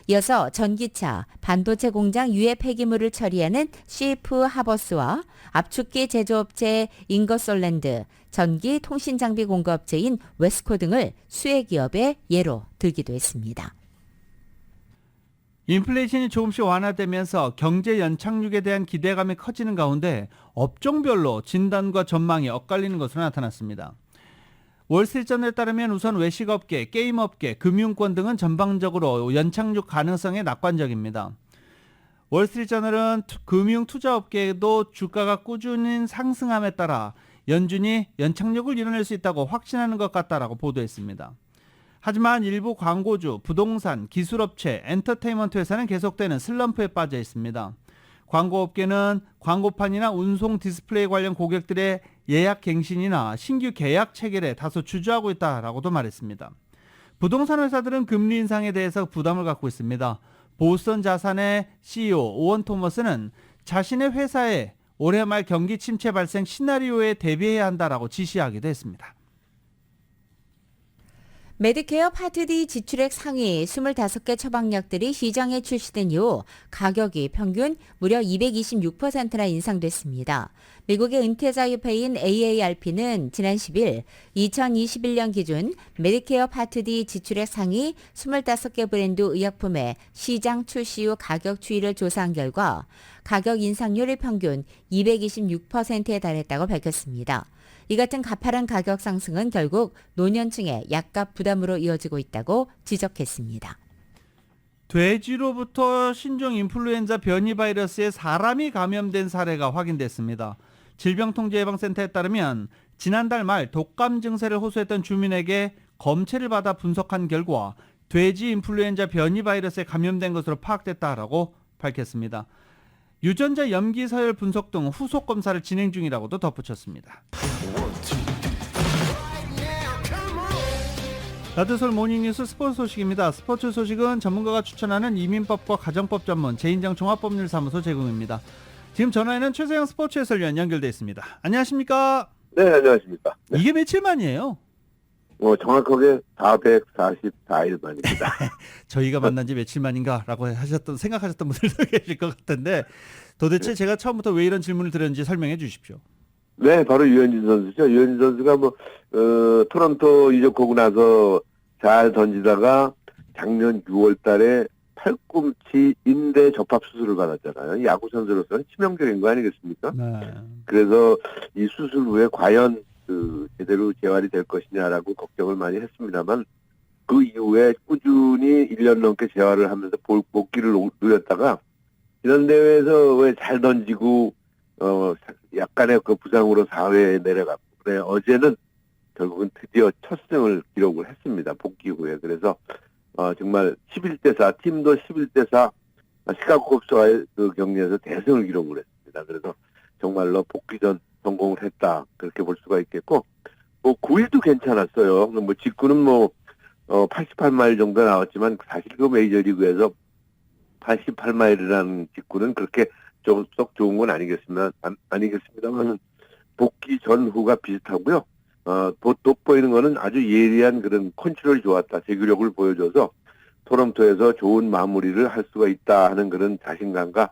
이어서 전기차, 반도체 공장 유해 폐기물을 처리하는 시프 하버스와 압축기 제조업체 잉거솔랜드, 전기 통신 장비 공급업체인 웨스코 등을 수혜 기업의 예로 들기도 했습니다. 인플레이션이 조금씩 완화되면서 경제 연착륙에 대한 기대감이 커지는 가운데 업종별로 진단과 전망이 엇갈리는 것으로 나타났습니다. 월스트리트저널에 따르면 우선 외식업계, 게임업계, 금융권 등은 전반적으로 연착륙 가능성에 낙관적입니다. 월스트리트저널은 금융 투자업계에도 주가가 꾸준히 상승함에 따라 연준이 연착륙을 이뤄낼 수 있다고 확신하는 것 같다라고 보도했습니다. 하지만 일부 광고주, 부동산, 기술업체, 엔터테인먼트 회사는 계속되는 슬럼프에 빠져 있습니다. 광고업계는 광고판이나 운송 디스플레이 관련 고객들의 예약 갱신이나 신규 계약 체결에 다소 주저하고 있다라고도 말했습니다. 부동산 회사들은 금리 인상에 대해서 부담을 갖고 있습니다. 보스턴 자산의 CEO 오원 토머스는 자신의 회사에 올해 말 경기 침체 발생 시나리오에 대비해야 한다라고 지시하기도 했습니다. 메디케어 파트 D 지출액 상위 25개 처방약들이 시장에 출시된 이후 가격이 평균 무려 226%나 인상됐습니다. 미국의 은퇴자유회인 AARP는 지난 10일 2021년 기준 메디케어 파트 D 지출액 상위 25개 브랜드 의약품의 시장 출시 후 가격 추이를 조사한 결과 가격 인상률이 평균 226%에 달했다고 밝혔습니다. 이 같은 가파른 가격 상승은 결국 노년층의 약값 부담으로 이어지고 있다고 지적했습니다. 돼지로부터 신종 인플루엔자 변이 바이러스에 사람이 감염된 사례가 확인됐습니다. 질병통제예방센터에 따르면 지난달 말 독감 증세를 호소했던 주민에게 검체를 받아 분석한 결과 돼지 인플루엔자 변이 바이러스에 감염된 것으로 파악됐다라고 밝혔습니다. 유전자 염기 서열 분석 등 후속 검사를 진행 중이라고도 덧붙였습니다. 라디오서울 모닝뉴스 스포츠 소식입니다. 스포츠 소식은 전문가가 추천하는 이민법과 가정법 전문 제2정 종합법률사무소 제공입니다. 지금 전화에는 최세영 스포츠 해설위원 연결돼 있습니다. 안녕하십니까? 네, 안녕하십니까? 네. 이게 며칠 만이에요? 정확하게 444일 만입니다. 저희가 만난 지 며칠 만인가라고 생각하셨던 분들도 계실 것 같은데 도대체 제가 처음부터 왜 이런 질문을 드렸는지 설명해 주십시오. 네, 바로 유현진 선수죠. 유현진 선수가 토론토 이적하고 나서 잘 던지다가 작년 6월 달에 팔꿈치 인대 접합 수술을 받았잖아요. 야구 선수로서는 치명적인 거 아니겠습니까? 네. 그래서 이 수술 후에 과연 제대로 재활이 될 것이냐라고 걱정을 많이 했습니다만 그 이후에 꾸준히 1년 넘게 재활을 하면서 복귀를 누렸다가 지난 대회에서 왜 잘 던지고 약간의 그 부상으로 4회에 내려갔고 그래 어제는 결국은 드디어 첫 승을 기록을 했습니다. 복귀 후에. 그래서 정말 11대4 팀도 11대4 시카고 컵스와의 그 경기에서 대승을 기록을 했습니다. 그래서 정말로 복귀 전 성공을 했다. 그렇게 볼 수가 있겠고, 9위도 괜찮았어요. 직구는 88마일 정도 나왔지만, 사실 그 메이저리그에서 88마일이라는 직구는 그렇게 썩 좋은 건 아니겠습니다만, 복귀 전후가 비슷하고요. 돋보이는 거는 아주 예리한 그런 컨트롤이 좋았다. 제구력을 보여줘서 토론토에서 좋은 마무리를 할 수가 있다 하는 그런 자신감과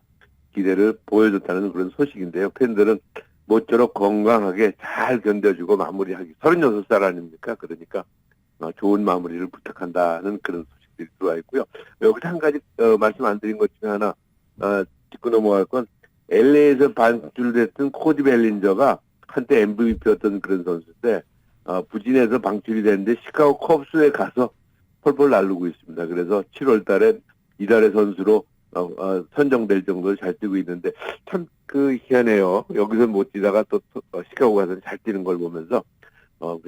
기대를 보여줬다는 그런 소식인데요. 팬들은 모쪼록 건강하게 잘 견뎌주고 마무리하기. 36살 아닙니까? 그러니까 좋은 마무리를 부탁한다는 그런 소식들이 들어와 있고요. 여기서 한 가지 말씀 안 드린 것 중에 하나 짚고 넘어갈 건 LA에서 방출됐던 코디 벨린저가 한때 MVP였던 그런 선수인데 부진해서 방출이 됐는데 시카고 컵스에 가서 펄펄 날르고 있습니다. 그래서 7월 달에 이달의 선수로 선정될 정도로 잘 뛰고 있는데 참 희한해요. 여기서 못 뛰다가 또 시카고 가서 잘 뛰는 걸 보면서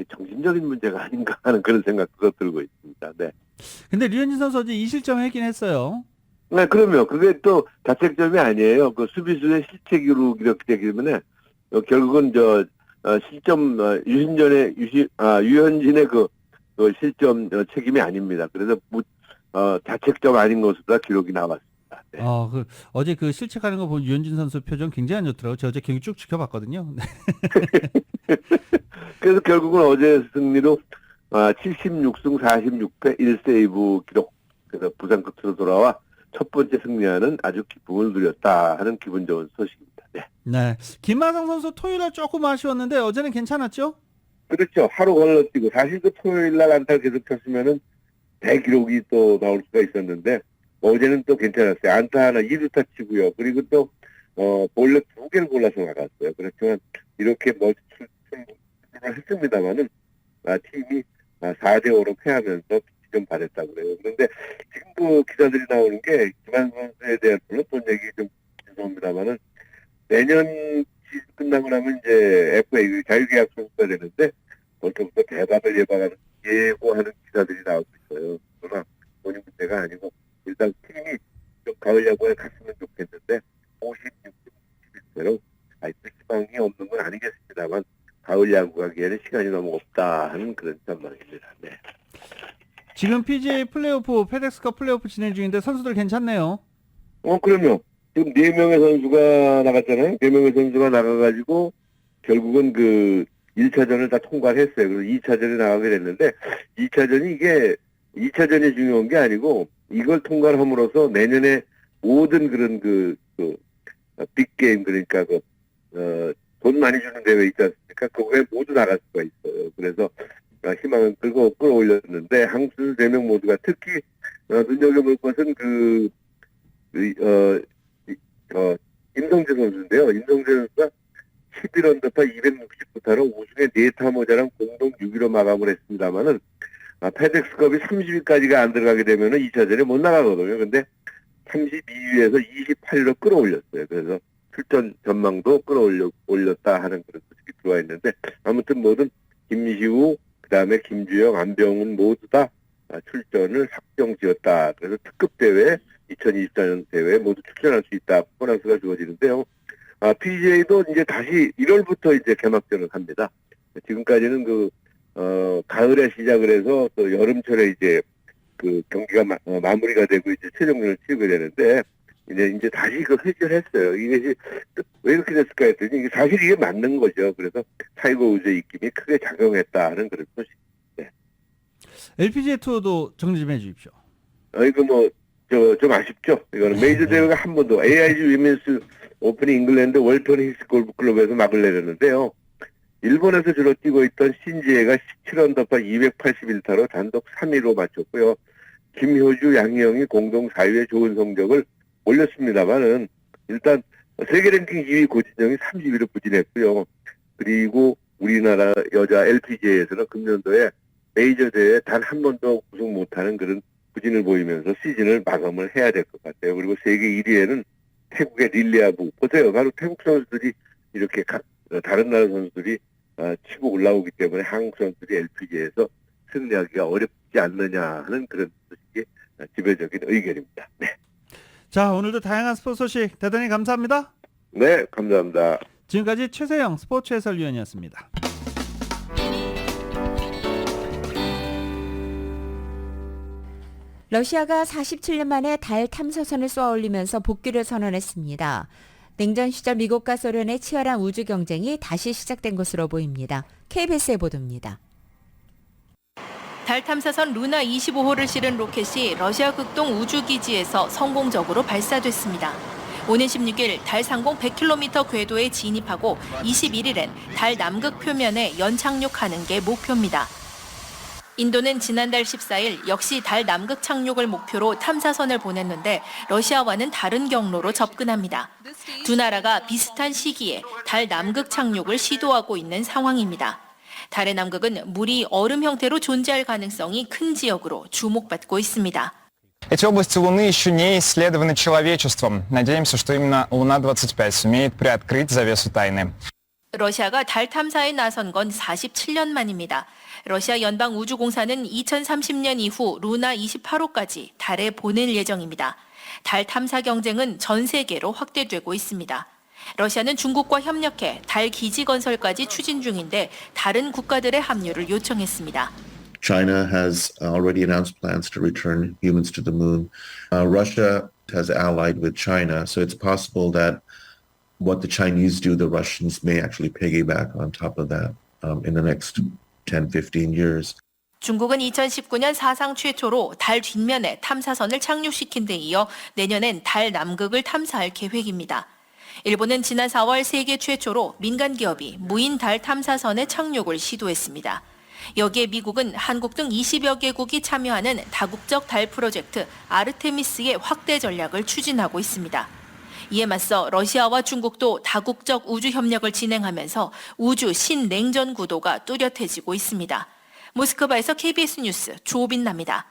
정신적인 문제가 아닌가 하는 그런 생각도 들고 있습니다. 네. 근데 류현진 선수 어제 2실점 하긴 했어요. 네, 그럼요. 그게 또 자책점이 아니에요. 그 수비수의 실책으로 이렇게 되기 때문에 결국은 실점 유현진의 그 실점 책임이 아닙니다. 그래서 자책점 아닌 것으로 기록이 나왔습니다. 네. 어제 그 실책하는 거 보면 유현진 선수 표정 굉장히 안 좋더라고요. 저 어제 경기 쭉 지켜봤거든요. 그래서 결국은 어제 승리로 76승 46패 1세이브 기록. 그래서 부상 끝으로 돌아와 첫 번째 승리하는 아주 기쁨을 누렸다 하는 기분 좋은 소식입니다. 네. 네. 김하성 선수 토요일날 조금 아쉬웠는데 어제는 괜찮았죠? 그렇죠. 하루 건너뛰고 사실 그 토요일날 안타를 계속 쳤으면은 대기록이 또 나올 수가 있었는데 어제는 또 괜찮았어요. 안타 하나 2루타 치고요. 그리고 또 볼넷 2개를 골라서 나갔어요. 그렇지만 이렇게 출전을 했습니다만은 팀이 4대5로 패하면서 좀 바랬다고 그래요. 그런데 지금 그 기사들이 나오는 게 김한 선수에 대한 물론 돈 얘기 좀 내년 시즌 끝나고 나면 이제 FA 자유계약 선수가 되는데 벌써부터 대박을 예고하는 기사들이 나오고 있어요. 그러나 본인 문제가 아니고 일단 팀이 좀 가을 야구에 갔으면 좋겠는데 56대 아직도 희망이 없는 건 아니겠습니다만 가을 야구 가기에는 시간이 너무 없다 하는 그런 전망입니다. 네. 지금 PGA 플레이오프, 페덱스컵 플레이오프 진행 중인데 선수들 괜찮네요. 그럼요. 지금 4명의 선수가 나갔잖아요. 4명의 선수가 나가가지고 결국은 그 1차전을 다 통과를 했어요. 그래서 2차전에 나가게 됐는데 2차전이 이게 2차전이 중요한 게 아니고 이걸 통과를 함으로써 내년에 모든 그런 빅게임 그러니까 돈 많이 주는 대회 있지 않습니까? 그거에 모두 나갈 수가 있어요. 그래서 희망을 끌어올렸는데 한국 선수 4명 모두가 특히 눈여겨볼 것은 임성재 선수인데요. 임성재 선수가 11언더파 269타로 우승에 4타 모자란 공동 6위로 마감을 했습니다만은 페덱스컵이 30위까지가 안 들어가게 되면은 2차전에 못 나가거든요. 근데 32위에서 28위로 끌어올렸어요. 그래서 출전 전망도 끌어올렸다 하는 그런 소식이 들어와 있는데 아무튼 뭐든 김시우, 그다음에 김주영, 안병훈 모두 다 출전을 확정지었다. 그래서 특급 대회 2024년 대회에 모두 출전할 수 있다. 보너스가 주어지는데요. PGA도 이제 다시 1월부터 이제 개막전을 합니다. 지금까지는 가을에 시작을 해서 또 여름철에 이제 그 경기가 마무리가 되고 이제 최종전을 치르게 되는데 이제 다시 해결했어요. 이게 왜 이렇게 됐을까 했더니 이게 사실 이게 맞는 거죠. 그래서 타이거 우즈의 입김이 크게 작용했다는 그런 소식. 네. LPGA 투어도 정리 좀 해주십시오. 이거 좀 아쉽죠. 이거는 메이저 대회가 한 번도 AIG 위men스 오픈 잉글랜드 월턴 힐스 골프 클럽에서 막을 내렸는데요. 일본에서 주로 뛰고 있던 신지혜가 17언더파 281타로 단독 3위로 마쳤고요. 김효주, 양희영이 공동 4위에 좋은 성적을 올렸습니다만은 일단 세계 랭킹 2위 고진영이 30위로 부진했고요. 그리고 우리나라 여자 LPGA에서는 금년도에 메이저 대회 단 한 번도 우승 못하는 그런 부진을 보이면서 시즌을 마감을 해야 될 것 같아요. 그리고 세계 1위에는 태국의 릴리아부. 보세요. 바로 태국 선수들이 이렇게 다른 나라 선수들이 치고 올라오기 때문에 한국 선수들이 LPGA에서 승리하기가 어렵지 않느냐 하는 그런 소식이 지배적인 의견입니다. 네. 자, 오늘도 다양한 스포츠 소식 대단히 감사합니다. 네, 감사합니다. 지금까지 최세영 스포츠 해설위원이었습니다. 러시아가 47년 만에 달 탐사선을 쏘아 올리면서 복귀를 선언했습니다. 냉전 시절 미국과 소련의 치열한 우주 경쟁이 다시 시작된 것으로 보입니다. KBS의 보도입니다. 달 탐사선 루나 25호를 실은 로켓이 러시아 극동 우주기지에서 성공적으로 발사됐습니다. 오는 16일 달 상공 100km 궤도에 진입하고 21일엔 달 남극 표면에 연착륙하는 게 목표입니다. 인도는 지난달 14일 역시 달 남극 착륙을 목표로 탐사선을 보냈는데 러시아와는 다른 경로로 접근합니다. 두 나라가 비슷한 시기에 달 남극 착륙을 시도하고 있는 상황입니다. 달의 남극은 물이 얼음 형태로 존재할 가능성이 큰 지역으로 주목받고 있습니다. Эти области Луны еще не исследованы человечеством. Надеемся, что именно Луна-25 сумеет приоткрыть завесу тайны. 러시아가 달 탐사에 나선 건 47년 만입니다. 러시아 연방우주공사는 2030년 이후 루나 28호까지 달에 보낼 예정입니다. 달 탐사 경쟁은 전 세계로 확대되고 있습니다. 러시아는 중국과 협력해 달 기지 건설까지 추진 중인데 다른 국가들의 합류를 요청했습니다. China has already announced plans to return humans to the moon. Russia has allied with China, so it's possible that what the Chinese do, the Russians may actually piggyback on top of that in the next 10, 15 years. 중국은 2019년 사상 최초로 달 뒷면에 탐사선을 착륙시킨 데 이어 내년엔 달 남극을 탐사할 계획입니다. 일본은 지난 4월 세계 최초로 민간 기업이 무인 달 탐사선의 착륙을 시도했습니다. 여기에 미국은 한국 등 20여 개국이 참여하는 다국적 달 프로젝트 아르테미스의 확대 전략을 추진하고 있습니다. 이에 맞서 러시아와 중국도 다국적 우주 협력을 진행하면서 우주 신냉전 구도가 뚜렷해지고 있습니다. 모스크바에서 KBS 뉴스 조빈나입니다.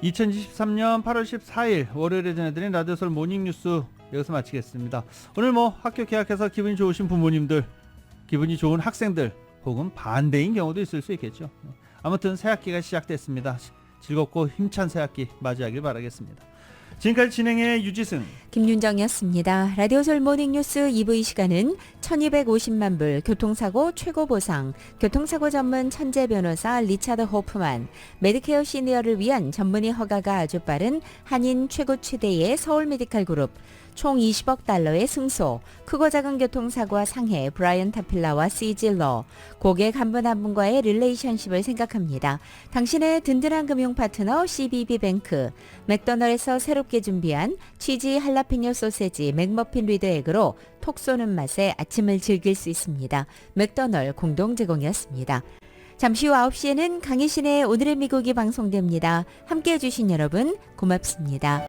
2023년 8월 14일 월요일에 전해드린 라디오설 모닝뉴스 여기서 마치겠습니다. 오늘 학교 개학해서 기분이 좋으신 부모님들, 기분이 좋은 학생들, 혹은 반대인 경우도 있을 수 있겠죠. 아무튼 새학기가 시작됐습니다. 즐겁고 힘찬 새학기 맞이하길 바라겠습니다. 지금까지 진행의 유지승, 김윤정이었습니다. 라디오솔 모닝뉴스 2부 이 시간은 1250만 불 교통사고 최고 보상, 교통사고 전문 천재 변호사 리차드 호프만, 메디케어 시니어를 위한 전문의 허가가 아주 빠른 한인 최고 최대의 서울 메디칼 그룹, 총 20억 달러의 승소, 크고 작은 교통사고와 상해 브라이언 타필라와 시질러, 고객 한 분 한 분과의 릴레이션십을 생각합니다. 당신의 든든한 금융 파트너 CBB뱅크, 맥도널드에서 새롭게 준비한 치즈 할라피뇨 소세지 맥머핀 리드 액으로 톡 쏘는 맛에 아침을 즐길 수 있습니다. 맥도널드 공동 제공이었습니다. 잠시 후 9시에는 강희신의 오늘의 미국이 방송됩니다. 함께해 주신 여러분 고맙습니다.